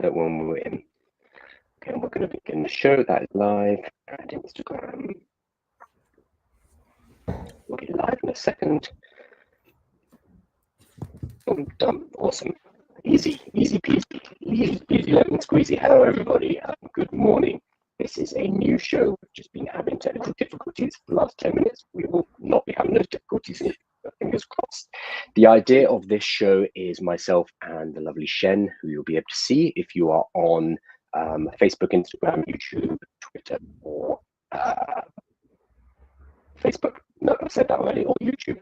that when we're in. Okay, and we're going to begin the show. That is live at Instagram. We'll be live in a second. Oh, done. Awesome. Easy peasy. Easy peasy lemon squeezy. Hello, everybody. Good morning. This is a new show. We've just been having technical difficulties for the last 10 minutes. We will not be having those difficulties, fingers crossed. The idea of this show is myself and the lovely Cien, who you'll be able to see if you are on Facebook, Instagram, YouTube, Twitter, or Facebook. No, I said that already, or YouTube.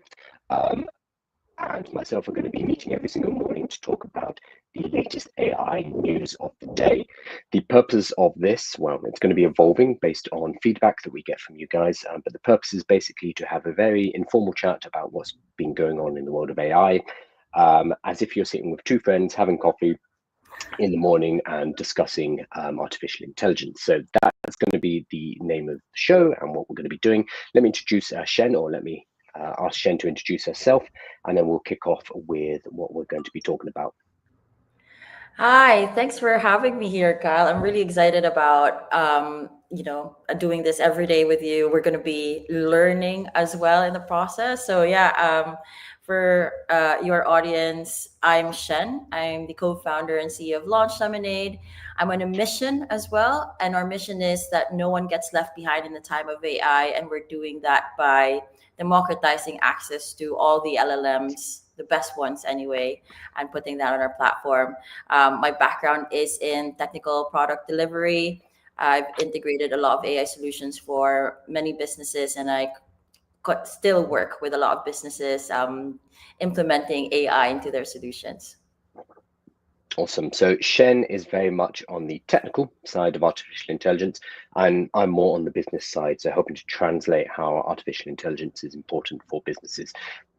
And myself are going to be meeting every single morning to talk about the latest AI news of the day. The purpose of this, well, it's going to be evolving based on feedback that we get from you guys, but the purpose is basically to have a very informal chat about what's been going on in the world of AI, as if you're sitting with two friends having coffee in the morning and discussing artificial intelligence. So that's going to be the name of the show and what we're going to be doing. Let me introduce Cien, or let me ask Cien to introduce herself, and then we'll kick off with what we're going to be talking about. Hi, thanks for having me here, Kyle. I'm really excited about doing this every day with you. We're going to be learning as well in the process. So for your audience, I'm Cien. I'm the co-founder and CEO of Launch Lemonade. I'm on a mission as well, and our mission is that no one gets left behind in the time of AI, and we're doing that by democratizing access to all the LLMs, the best ones anyway, and putting that on our platform. My background is in technical product delivery. I've integrated a lot of AI solutions for many businesses, and I still work with a lot of businesses implementing AI into their solutions. Awesome. So Cien is very much on the technical side of artificial intelligence, and I'm more on the business side, so helping to translate how artificial intelligence is important for businesses.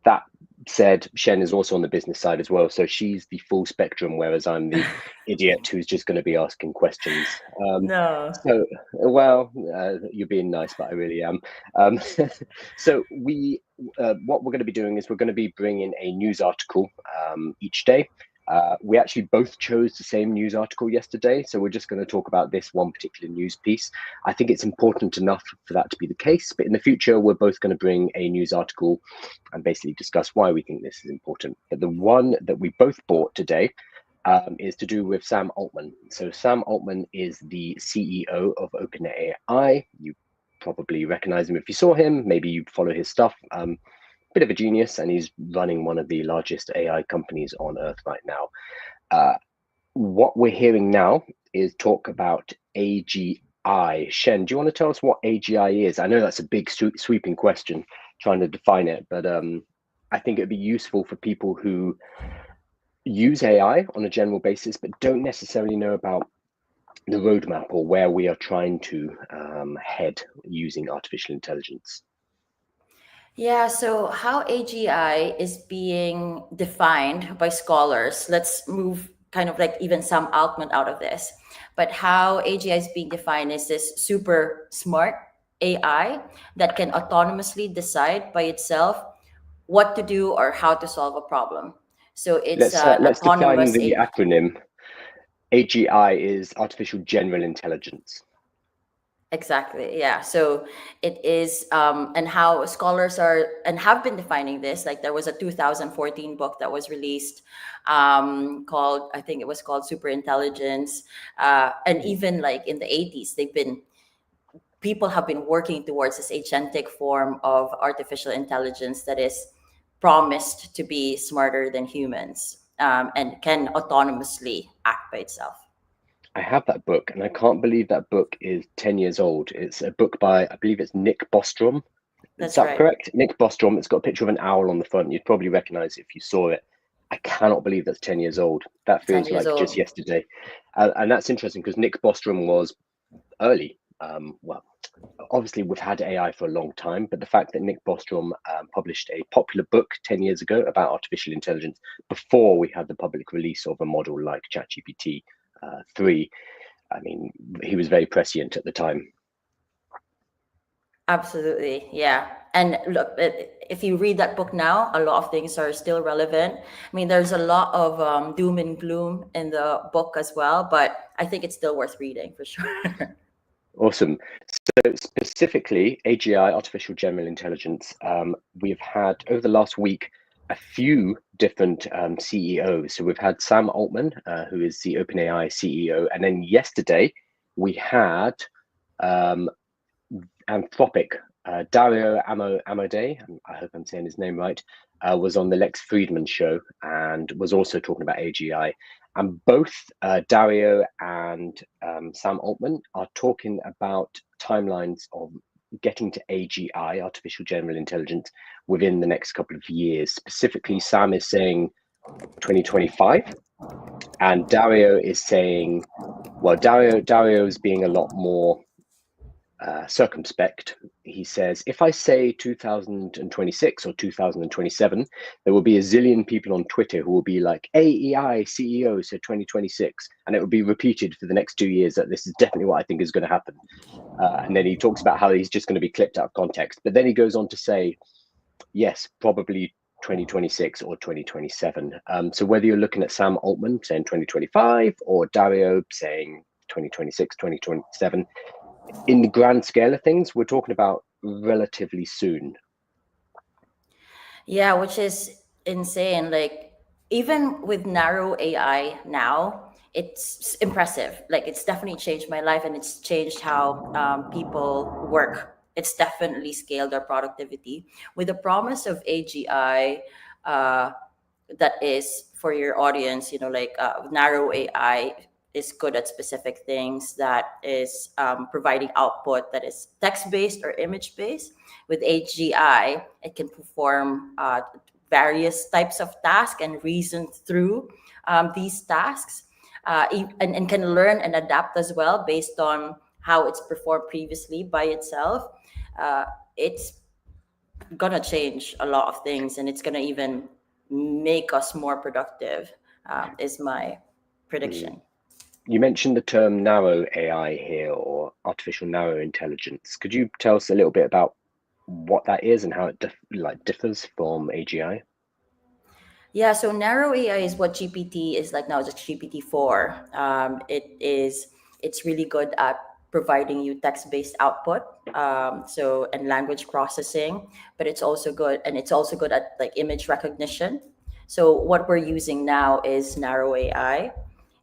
That said, Cien is also on the business side as well, so she's the full spectrum, whereas I'm the idiot who's just going to be asking questions. No. So, well, you're being nice, but I really am. So what we're going to be doing is we're going to be bringing a news article each day. We actually both chose the same news article yesterday, so we're just going to talk about this one particular news piece. I think it's important enough for that to be the case, but in the future, we're both going to bring a news article and basically discuss why we think this is important. But the one that we both bought today is to do with Sam Altman. So Sam Altman is the CEO of OpenAI. You probably recognize him if you saw him. Maybe you follow his stuff. Bit of a genius, and he's running one of the largest AI companies on earth right now. What we're hearing now is talk about AGI. Cien, do you want to tell us what AGI is? I know that's a big sweeping question, trying to define it, but I think it'd be useful for people who use AI on a general basis, but don't necessarily know about the roadmap or where we are trying to head using artificial intelligence. Yeah, so how AGI is being defined by scholars, let's move kind of like even Sam Altman out of this. But how AGI is being defined is this super smart AI that can autonomously decide by itself what to do or how to solve a problem. So it's Let's define autonomous. the acronym. AGI is artificial general intelligence. Exactly. Yeah. So it is, and how scholars are and have been defining this. Like there was a 2014 book that was released called, I think it was called Super Intelligence. And even like in the 80s, people have been working towards this agentic form of artificial intelligence that is promised to be smarter than humans and can autonomously act by itself. I have that book, and I can't believe that book is 10 years old. It's a book by, I believe it's Nick Bostrom. Is that correct? Nick Bostrom. It's got a picture of an owl on the front. You'd probably recognize it if you saw it. I cannot believe that's 10 years old. That feels like just yesterday. And that's interesting because Nick Bostrom was early. Well, obviously we've had AI for a long time, but the fact that Nick Bostrom published a popular book 10 years ago about artificial intelligence before we had the public release of a model like ChatGPT 3, I mean, he was very prescient at the time. Absolutely. Yeah. And look, if you read that book now, a lot of things are still relevant. I mean, there's a lot of doom and gloom in the book as well, but I think it's still worth reading for sure. Awesome. So specifically, AGI, artificial general intelligence, we've had over the last week a few different CEOs. So we've had Sam Altman, who is the OpenAI CEO, and then yesterday we had Anthropic, Dario Amodei, I hope I'm saying his name right, was on the Lex Friedman show and was also talking about AGI. And both Dario and Sam Altman are talking about timelines of getting to AGI, artificial general intelligence, within the next couple of years. Specifically, Sam is saying 2025, and Dario is saying, well, Dario is being a lot more circumspect. He says, if I say 2026 or 2027, there will be a zillion people on Twitter who will be like, AEI CEO said 2026. And it will be repeated for the next 2 years that this is definitely what I think is going to happen. And then he talks about how he's just going to be clipped out of context. But then he goes on to say, yes, probably 2026 or 2027. So whether you're looking at Sam Altman saying 2025 or Dario saying 2026, 2027, in the grand scale of things, we're talking about relatively soon. Yeah, which is insane. Like, even with narrow AI now, it's impressive. Like, it's definitely changed my life and it's changed how people work. It's definitely scaled our productivity. With the promise of AGI, uh, that is for your audience, like narrow AI is good at specific things, that is providing output that is text based or image based. With AGI, it can perform various types of tasks and reason through these tasks, and can learn and adapt as well based on how it's performed previously by itself. It's gonna change a lot of things, and it's gonna even make us more productive. Is my prediction. You mentioned the term narrow AI here, or artificial narrow intelligence. Could you tell us a little bit about what that is and how it differs from AGI? Yeah, so narrow AI is what GPT is like now. It's GPT-4. It's really good at providing you text-based output, and language processing, but it's also good at like image recognition. So what we're using now is narrow AI.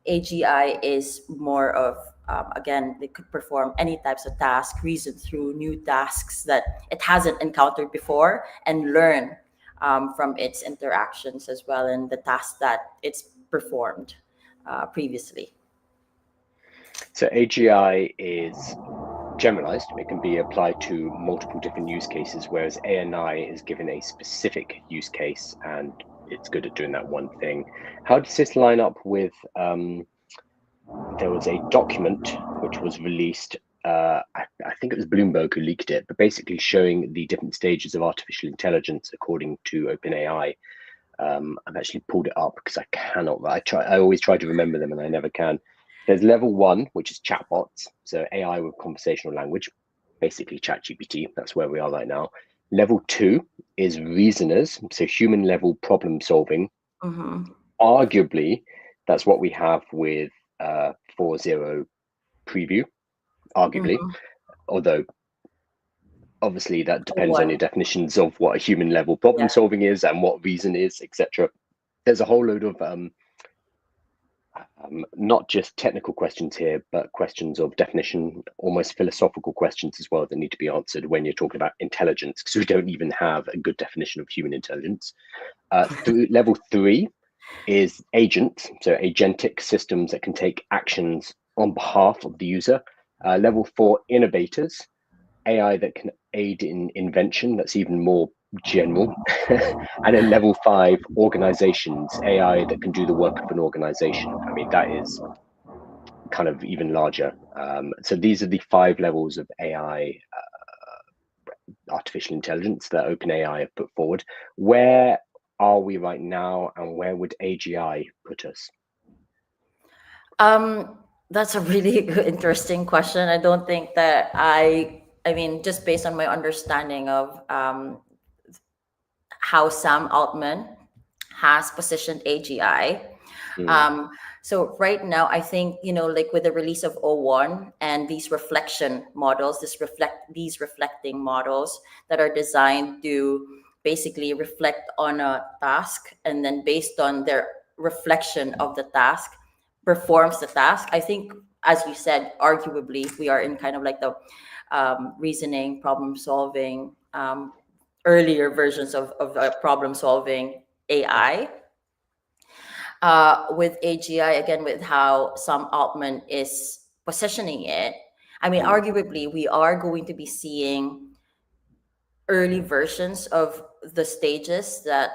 AGI is more of, again, they could perform any types of task, reason through new tasks that it hasn't encountered before, and learn from its interactions as well and the tasks that it's performed previously. So AGI is generalized. It can be applied to multiple different use cases, whereas ANI is given a specific use case and it's good at doing that one thing. How does this line up with there was a document which was released, I think it was Bloomberg who leaked it, but basically showing the different stages of artificial intelligence according to OpenAI. I've actually pulled it up because I always try to remember them and I never can. There's level 1, which is chatbots, so AI with conversational language, basically ChatGPT. That's where we are right now. Level 2 is reasoners, so human level problem solving. Mm-hmm. Arguably, that's what we have with 4.0 preview, arguably, Mm-hmm. although obviously that depends on One. your definitions of what a human level problem Yeah. solving is and what reason is, etc. There's a whole load of not just technical questions here, but questions of definition, almost philosophical questions as well that need to be answered when you're talking about intelligence, because we don't even have a good definition of human intelligence. Level 3 is agent, so agentic systems that can take actions on behalf of the user. Level 4, innovators, AI that can aid in invention, that's even more general. And then level 5, organizations, AI that can do the work of an organization. I mean, that is kind of even larger. So these are the 5 levels of AI, artificial intelligence, that OpenAI have put forward. Where are we right now, and where would AGI put us? That's a really interesting question. I don't think that I I mean, just based on my understanding of how Sam Altman has positioned AGI. Mm, Um, so right now, I think, like with the release of O1 and these reflection models, these reflecting models that are designed to basically reflect on a task, and then based on their reflection of the task, performs the task. I think, as you said, arguably we are in kind of like the reasoning, problem solving, earlier versions of problem solving AI. With AGI, again, with how Sam Altman is positioning it, I mean, mm, arguably, we are going to be seeing early versions of the stages that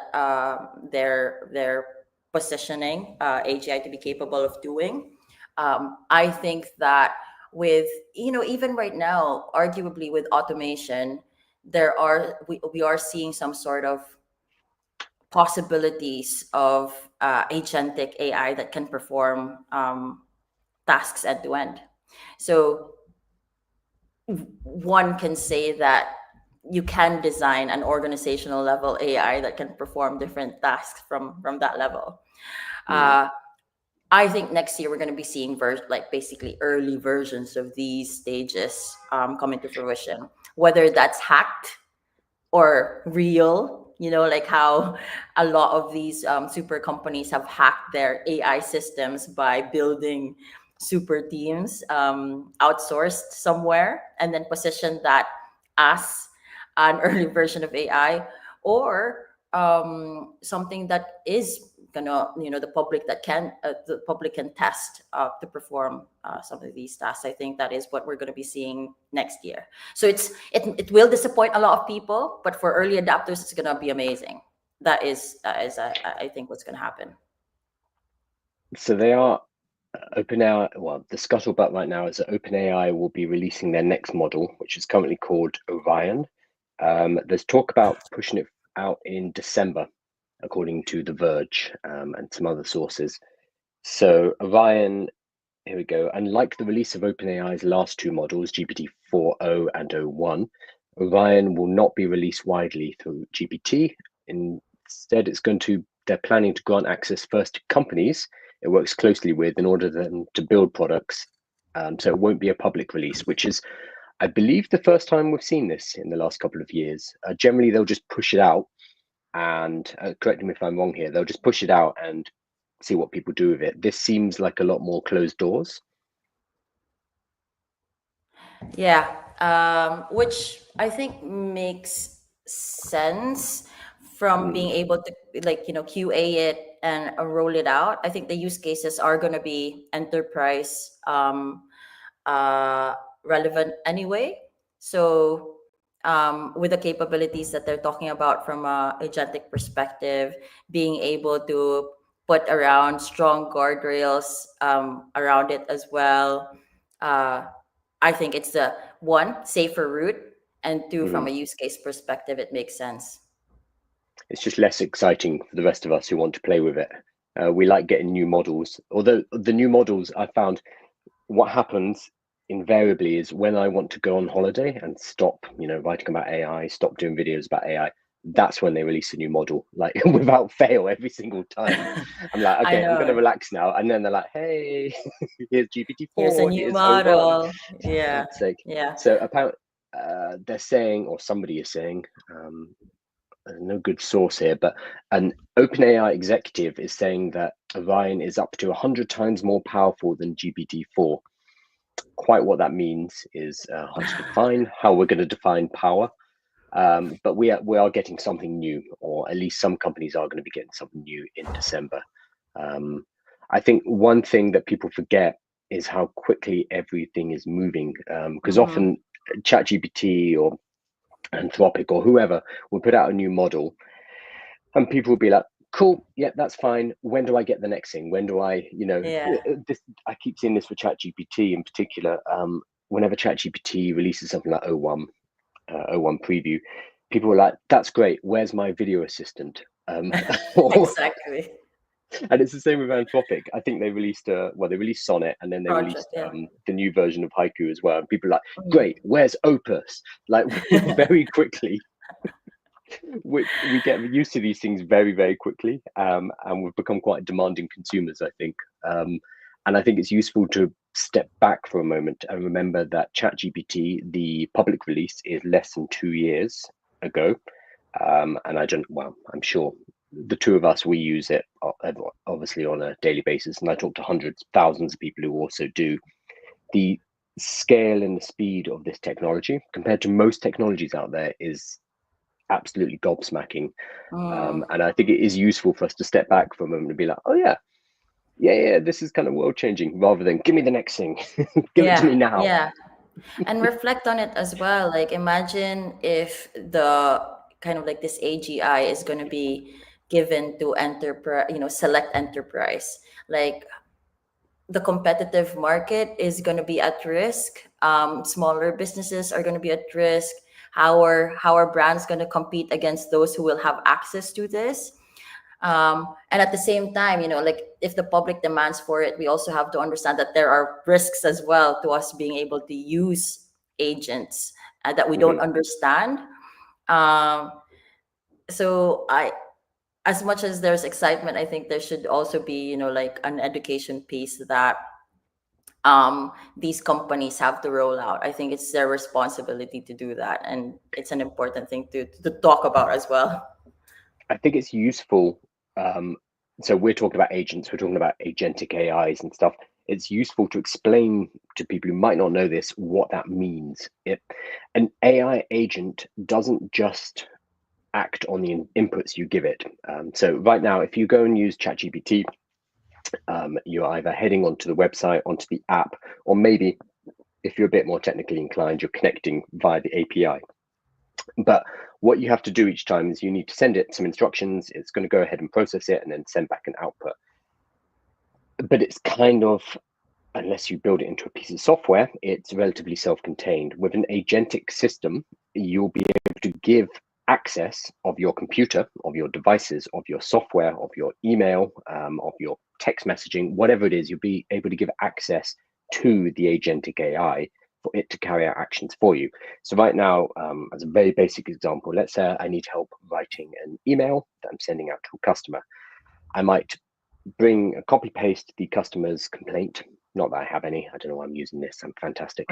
they're positioning AGI to be capable of doing. I think that with, even right now, arguably with automation, we are seeing some sort of possibilities of agentic AI that can perform tasks end to end. So one can say that you can design an organizational level AI that can perform different tasks from that level. mm. Uh, I think next year we're going to be seeing like basically early versions of these stages coming to fruition. Whether that's hacked or real, like how a lot of these super companies have hacked their AI systems by building super teams outsourced somewhere and then position that as an early version of AI, or something that is gonna, the public can test to perform some of these tasks. I think that is what we're going to be seeing next year. So it will disappoint a lot of people, but for early adapters, it's gonna be amazing. That is I think what's gonna happen. So they are OpenAI. Well, the scuttlebutt right now is that OpenAI will be releasing their next model, which is currently called Orion. There's talk about pushing it out in December, according to The Verge and some other sources. So Orion, here we go. Unlike the release of OpenAI's last two models, GPT-4o and o1, Orion will not be released widely through GPT. Instead, they're planning to grant access first to companies it works closely with in order for them to build products. So it won't be a public release, which is, I believe, the first time we've seen this in the last couple of years. Generally, they'll just push it out and correct me if I'm wrong here, they'll just push it out and see what people do with it. This seems like a lot more closed doors. Yeah, which I think makes sense from being Mm, able to, like, QA it and roll it out. I think the use cases are going to be enterprise uh, relevant anyway. So with the capabilities that they're talking about from a agentic perspective, being able to put around strong guardrails around it as well. Uh, I think it's the one safer route, and two, from mm. a use case perspective, it makes sense. It's just less exciting for the rest of us who want to play with it. We like getting new models, although the new models I found what happens invariably is when I want to go on holiday and stop, writing about AI, stop doing videos about AI, that's when they release a new model, like without fail every single time. I'm like, I okay, I'm gonna know. relax now. And then they're like, hey, here's Here's a GPT-4, new here's O1. model. Yeah, God's sake. yeah. So apparently they're saying, or somebody is saying, no good source here, but an OpenAI executive is saying that Orion is up to 100 times more powerful than GPT-4. Quite what that means is hard to define, how we're going to define power. But we are getting something new, or at least some companies are going to be getting something new in December. Um, I think one thing that people forget is how quickly everything is moving. Because Mm-hmm. often ChatGPT or Anthropic or whoever will put out a new model, and people will be like, "Cool, yeah, that's fine. When do I get the next thing? When do I, Yeah. this? I keep seeing this for ChatGPT in particular. Whenever ChatGPT releases something like O1 preview, people are like, "That's great. Where's my video assistant?" Or Exactly. And it's the same with Anthropic. I think they released Sonnet, and then they Project, released yeah. the new version of Haiku as well. And people are like, Mhm. great, where's Opus? Like very quickly, we get used to these things very, very quickly, and we've become quite demanding consumers, I think. And I think it's useful to step back for a moment and remember that ChatGPT, the public release, is less than 2 years ago. And I don't, well, I'm sure the two of us, we use it obviously on a daily basis. And I talk to hundreds, thousands of people who also do. The scale and the speed of this technology compared to most technologies out there is absolutely gobsmacking. Mm. And I think it is useful for us to step back for a moment and be like, oh, yeah, this is kind of world changing rather than give me the next thing, give it to Yeah, me now. yeah. And reflect on it as well. Like imagine if the kind of like this AGI is going to be given to enterprise, select enterprise. Like the competitive market is going to be at risk. Smaller businesses are going to be at risk. How are brands going to compete against those who will have access to this? And at the same time, like if the public demands for it, we also have to understand that there are risks as well to us being able to use agents that we don't Mhm. understand. Um, so as much as there's excitement, I think there should also be, like an education piece that these companies have to roll out. I think it's their responsibility to do that, and it's an important thing to talk about as well. I think it's useful. Um, so we're talking about agents, we're talking about agentic AIs and stuff. It's useful to explain to people who might not know this what that means. An AI agent doesn't just act on the inputs you give it. So right now, if you go and use ChatGPT, you're either heading onto the website, onto the app, or maybe if you're a bit more technically inclined, you're connecting via the API. But what you have to do each time is you need to send it some instructions. It's going to go ahead and process it and then send back an output. But it's kind of, unless you build it into a piece of software, it's relatively self-contained. With an agentic system, you'll be able to give access of your computer, of your devices, of your software, of your email, of your text messaging, whatever it is, you'll be able to give access to the agentic AI for it to carry out actions for you. So right now, as a very basic example, let's say I need help writing an email that I'm sending out to a customer. I might copy paste the customer's complaint. Not that I have any. I don't know why I'm using this. I'm fantastic.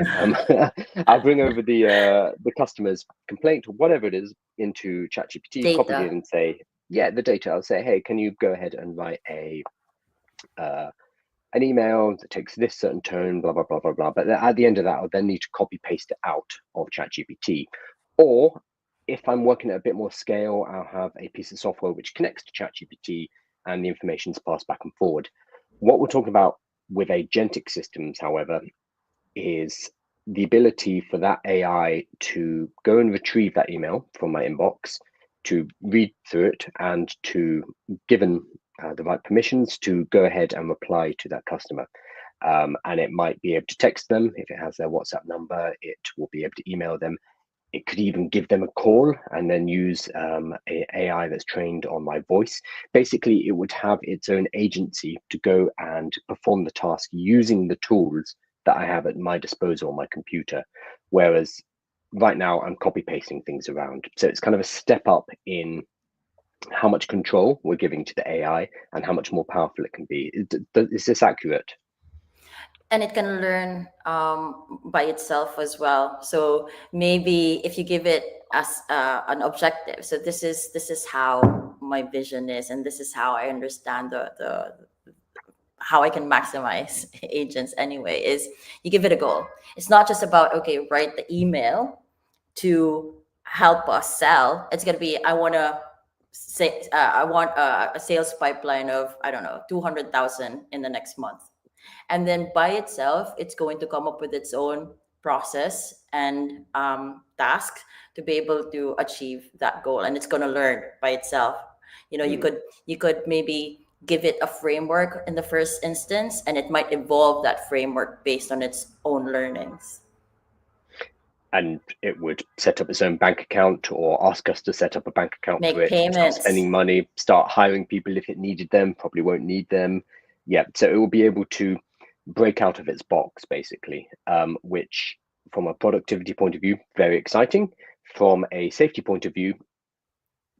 I'll bring over the customer's complaint or whatever it is into ChatGPT, copy it Data. in, and say, yeah, the data. I'll say, hey, can you go ahead and write uh, an email that takes this certain tone, blah blah blah blah blah. But at the end of that, I'll then need to copy paste it out of ChatGPT. Or if I'm working at a bit more scale, I'll have a piece of software which connects to ChatGPT and the information is passed back and forward. What we're talking about with agentic systems, however, is the ability for that AI to go and retrieve that email from my inbox, to read through it, and to, given the right permissions, to go ahead and reply to that customer. And it might be able to text them if it has their WhatsApp number. It will be able to email them. It could even give them a call and then use a AI that's trained on my voice. Basically, it would have its own agency to go and perform the task using the tools that I have at my disposal on my computer. Whereas right now, I'm copy pasting things around. So it's kind of a step up in how much control we're giving to the AI and how much more powerful it can be. Is this accurate? And it can learn by itself as well. So maybe if you give it as an objective, so this is how my vision is, and this is how I understand the how I can maximize agents anyway, is you give it a goal. It's not just about, okay, write the email to help us sell. It's going to be, I want to say, I want a sales pipeline of, I don't know, 200,000 in the next month. And then by itself, it's going to come up with its own process and task to be able to achieve that goal. And it's going to learn by itself. You Mm. could maybe give it a framework in the first instance, and it might evolve that framework based on its own learnings. and it would set up its own bank account or ask us to set up a bank account for Make it, start payments. spending money, start hiring people if it needed them, probably won't need them. Yeah, so it will be able to break out of its box, basically, which from a productivity point of view, very exciting. From a safety point of view,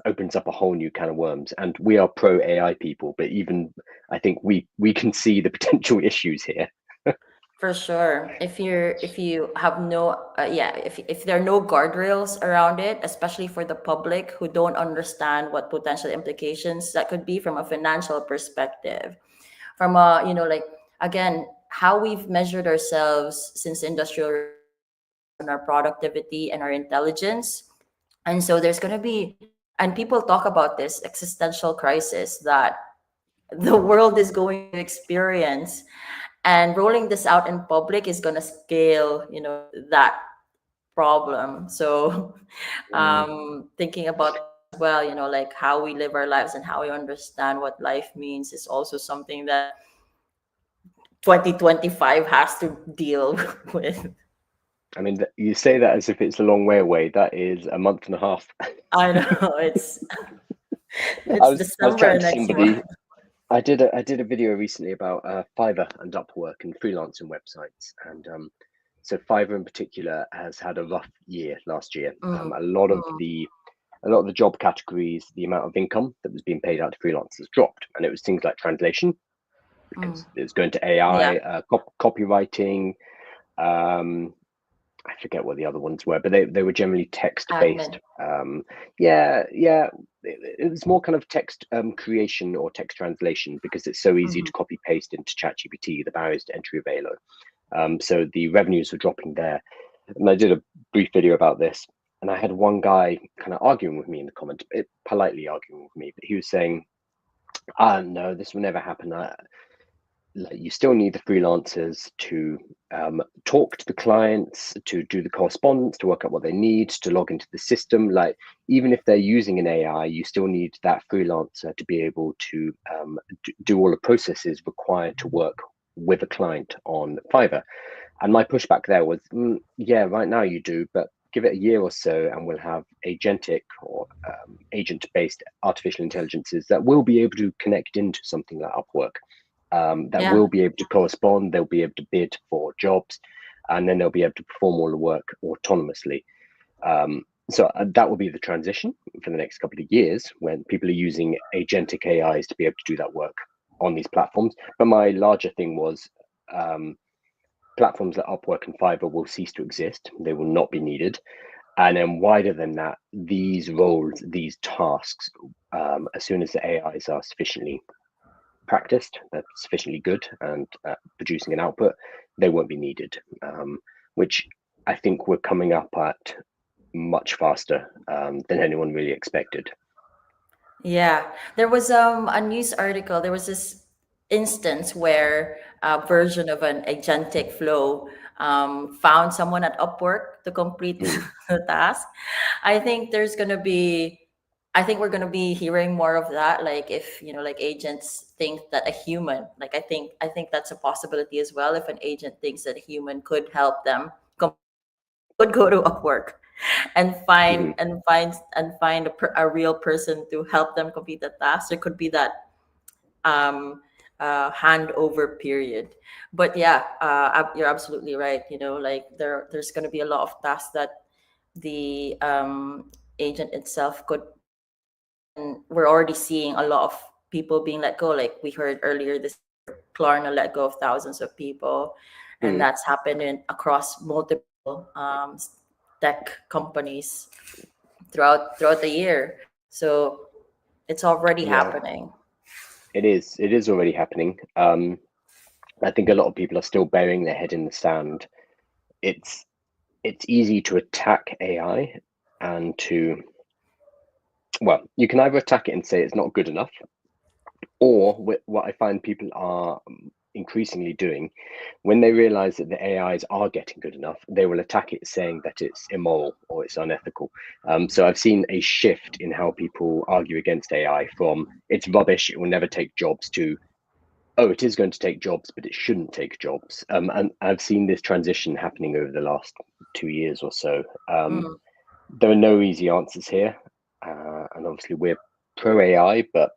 opens up a whole new can of worms. And we are pro AI people, but even I think we can see the potential issues here. For sure. If you have no yeah, if there are no guardrails around it, especially for the public who don't understand what potential implications that could be from a financial perspective, from a, like, again, how we've measured ourselves since industrial revolution is based on our productivity and our intelligence. And so there's going to be, and people talk about this existential crisis that the world is going to experience, and rolling this out in public is going to scale, that problem. So Mm. thinking about that as well, like how we live our lives and how we understand what life means is also something that 2025 has to deal with. I mean, you say that as if it's a long way away. That is a month and a half. I know it's I it's was December chatting to next month. somebody. I did a video recently about Fiverr and Upwork and freelancing websites, and so Fiverr in particular has had a rough year last year. Mm, A lot of the job categories, the amount of income that was being paid out to freelancers dropped, and it was things like translation mm. because it was going to AI, Yeah, copywriting. Um, I forget what the other ones were, but they were generally text based. admin. Yeah. It was more kind of text creation or text translation because it's so easy Hmm. to copy paste into ChatGPT. The barriers to entry are very low. So the revenues were dropping there. And I did a brief video about this, and I had one guy kind of arguing with me in the comments, politely arguing with me, but he was saying, "Ah, no, this will never happen. Like, you still need the freelancers to talk to the clients, to do the correspondence, to work out what they need, to log into the system. Like, even if they're using an AI, you still need that freelancer to be able to do all the processes required to work with a client on Fiverr." And my pushback there was, yeah, right now you do, but give it a year or so, and we'll have agentic or agent-based artificial intelligences that will be able to connect into something like Upwork, that Yeah, will be able to correspond. They'll be able to bid for jobs, and then they'll be able to perform all the work autonomously. So that will be the transition for the next couple of years when people are using agentic AIs to be able to do that work on these platforms. But my larger thing was, platforms like Upwork and Fiverr will cease to exist. They will not be needed. And then wider than that, these roles, these tasks, as soon as the AIs are sufficiently practiced, they're sufficiently good and producing an output, they won't be needed, which I think we're coming up at much faster than anyone really expected. yeah. There was a news article. There was this instance where a version of an agentic flow found someone at Upwork to complete Mm, the task. I think there's gonna be. I think we're gonna be hearing more of that. Like if like agents think that a human, like I think that's a possibility as well. If an agent thinks that a human could help them complete the task, they could go to Upwork and mhm. find a real person to help them complete the task. There could be that um handover period. But yeah, you're absolutely right. Like there's going to be a lot of tasks that the agent itself could perform, and we're already seeing a lot of people being let go. Like we heard earlier this year, Klarna let go of thousands of people, and Mm, that's happened across multiple tech companies throughout the year. So it's already yeah, happening. it is. It is already happening. I think a lot of people are still burying their head in the sand. It's it's easy to attack AI and to, well, you can either attack it and say it's not good enough, or what I find people are increasingly doing, when they realize that the AIs are getting good enough, they will attack it saying that it's immoral or it's unethical. So I've seen a shift in how people argue against AI from it's rubbish, it will never take jobs, to oh, it is going to take jobs, but it shouldn't take jobs. And I've seen this transition happening over the last 2 years or so. Mm. There are no easy answers here, and obviously we're pro AI, but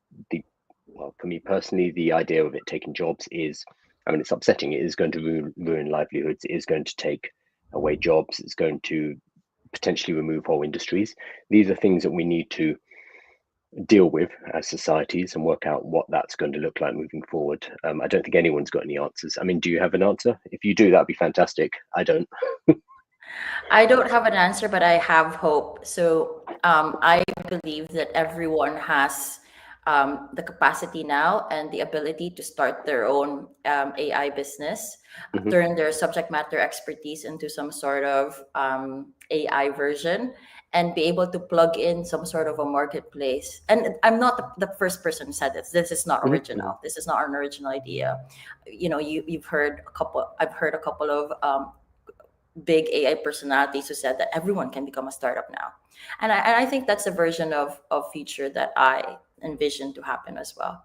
for me personally, the idea of it taking jobs is, I mean, it's upsetting. It is going to ruin livelihoods. It is going to take away jobs. It's going to potentially remove whole industries. These are things that we need to deal with as societies and work out what that's going to look like moving forward. I don't think anyone's got any answers. I mean, do you have an answer? If you do, that'd be fantastic. I don't. I don't have an answer, but I have hope. So I believe that everyone has the capacity now and the ability to start their own AI business, Mhm. turn their subject matter expertise into some sort of AI version, and be able to plug in some sort of a marketplace. And I'm not the first person who said this. This is not Mhm. Mhm. original. This is not an original idea. You know, you've heard a couple. I've heard a couple of big AI personalities who said that everyone can become a startup now. And I think that's a version of future that I envision to happen as well.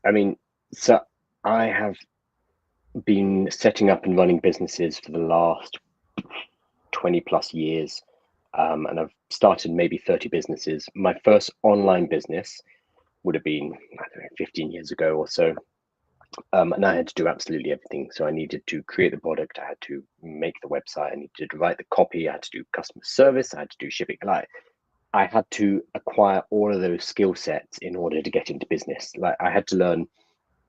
I mean, so I have been setting up and running businesses for the last 20 plus years. And I've started maybe 30 businesses. My first online business would have been, I don't know, 15 years ago or so. And I had to do absolutely everything. So I needed to create the product, I had to make the website, I needed to write the copy, I had to do customer service, I had to do shipping. Like I had to acquire all of those skill sets in order to get into business. Like I had to learn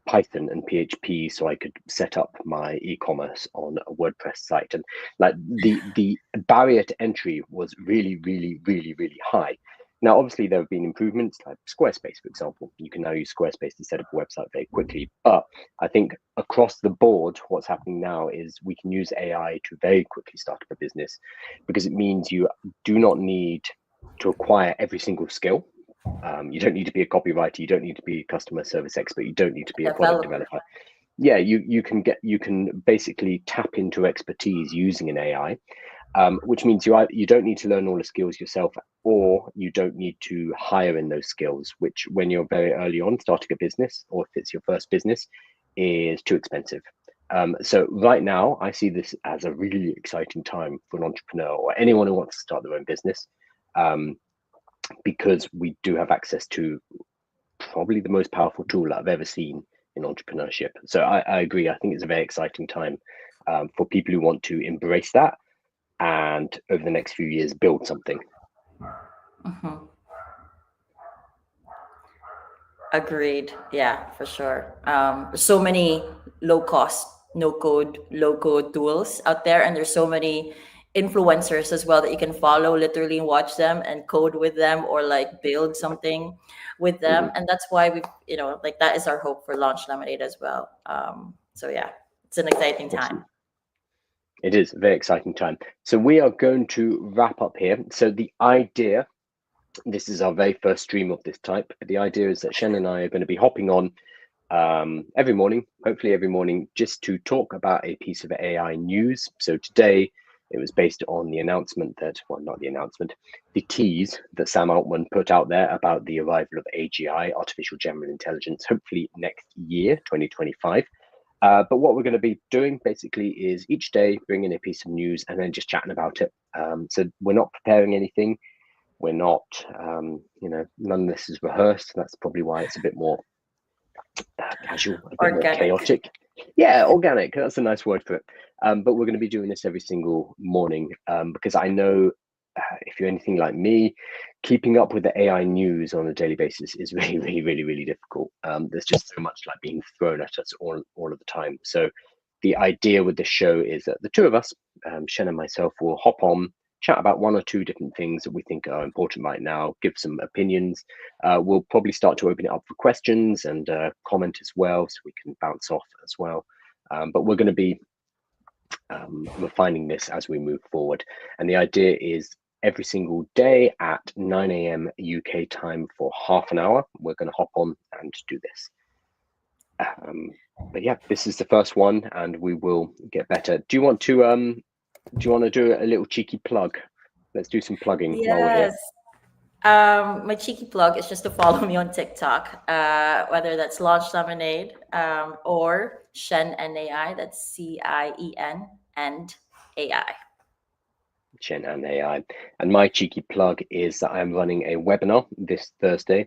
Python and PHP so I could set up my e-commerce on a WordPress site. And like the barrier to entry was really, really, really, really high. Now, obviously, there have been improvements like Squarespace, for example. You can now use Squarespace to set up a website very quickly. But I think across the board, what's happening now is we can use AI to very quickly start up a business because it means you do not need to acquire every single skill. You don't need to be a copywriter. You don't need to be a customer service expert. You don't need to be a product Developer. developer. Yeah, you can basically tap into expertise using an AI, which means you don't need to learn all the skills yourself, or you don't need to hire in those skills. Which, when you're very early on starting a business, or if it's your first business, is too expensive. So right now, I see this as a really exciting time for an entrepreneur or anyone who wants to start their own business. Um, because we do have access to probably the most powerful tool that I've ever seen in entrepreneurship. So I agree. I think it's a very exciting time for people who want to embrace that and over the next few years build something. Mhm. Agreed. Yeah, for sure. So many low cost, no code, low code tools out there, and there's so many influencers as well that you can follow, literally watch them and code with them or like build something with them. Mhm. And that's why we, like that is our hope for Launch Lemonade as well. So yeah, it's an exciting time. Awesome. It is a very exciting time. So we are going to wrap up here. So the idea, this is our very first stream of this type, but the idea is that Shen and I are going to be hopping on every morning, hopefully every morning, just to talk about a piece of AI news. So today it was based on the announcement that, well, not the announcement, the tease that Sam Altman put out there about the arrival of AGI, artificial general intelligence, hopefully next year, 2025. But what we're going to be doing basically is each day bringing a piece of news and then just chatting about it. So we're not preparing anything. We're not, none of this is rehearsed. That's probably why it's a bit more casual, a bit more Organic. chaotic. Yeah, organic. That's a nice word for it. But we're going to be doing this every single morning because I know if you're anything like me, keeping up with the AI news on a daily basis is really, really, really, really difficult. There's just so much like being thrown at us all of the time. So the idea with this show is that the two of us, Shen and myself, will hop on, chat about one or two different things that we think are important right now, give some opinions. We'll probably start to open it up for questions and comment as well, so we can bounce off as well. But we're going to be refining this as we move forward. And the idea is every single day at 9 a.m. UK time for half an hour, we're going to hop on and do this. But yeah, this is the first one, and we will get better. Do you want to do a little cheeky plug? Let's do some plugging while we're here. Yes. My cheeky plug is just to follow me on TikTok, whether that's Launch Lemonade or Shen and AI. That's CIEN and AI. Cien and AI. And my cheeky plug is that I'm running a webinar this Thursday.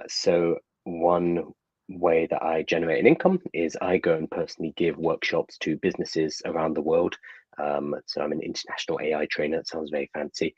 So one way that I generate an income is I go and personally give workshops to businesses around the world. So I'm an international AI trainer. It sounds very fancy.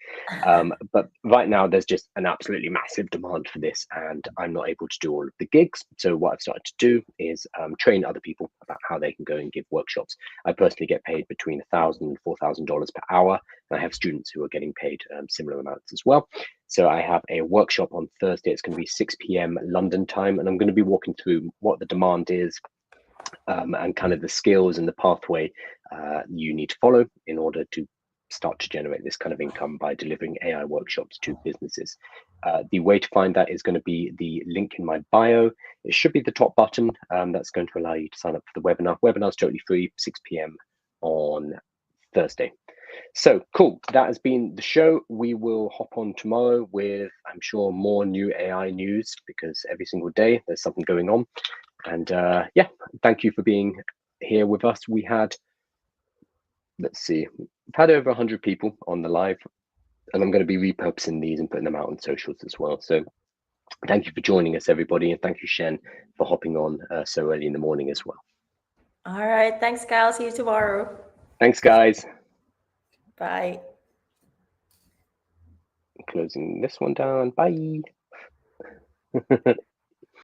But right now there's just an absolutely massive demand for this, and I'm not able to do all of the gigs. So what I've started to do is train other people about how they can go and give workshops. I personally get paid between $1,000 and $4,000 per hour, and I have students who are getting paid similar amounts as well. So I have a workshop on Thursday. It's going to be 6 p.m. London time, and I'm going to be walking through what the demand is, and kind of the skills and the pathway you need to follow in order to start to generate this kind of income by delivering AI workshops to businesses. The way to find that is going to be the link in my bio. It should be the top button. That's going to allow you to sign up for the webinar. Webinar's totally free, 6 p.m. on Thursday. So cool. That has been the show. We will hop on tomorrow with, I'm sure, more new AI news, because every single day there's something going on. And yeah, thank you for being here with us. We had, let's see, we've had over 100 people on the live, and I'm going to be repurposing these and putting them out on socials as well. So thank you for joining us, everybody. And thank you, Cien, for hopping on so early in the morning as well. All right. Thanks, Kyle. See you tomorrow. Thanks, guys. Bye. Closing this one down. Bye.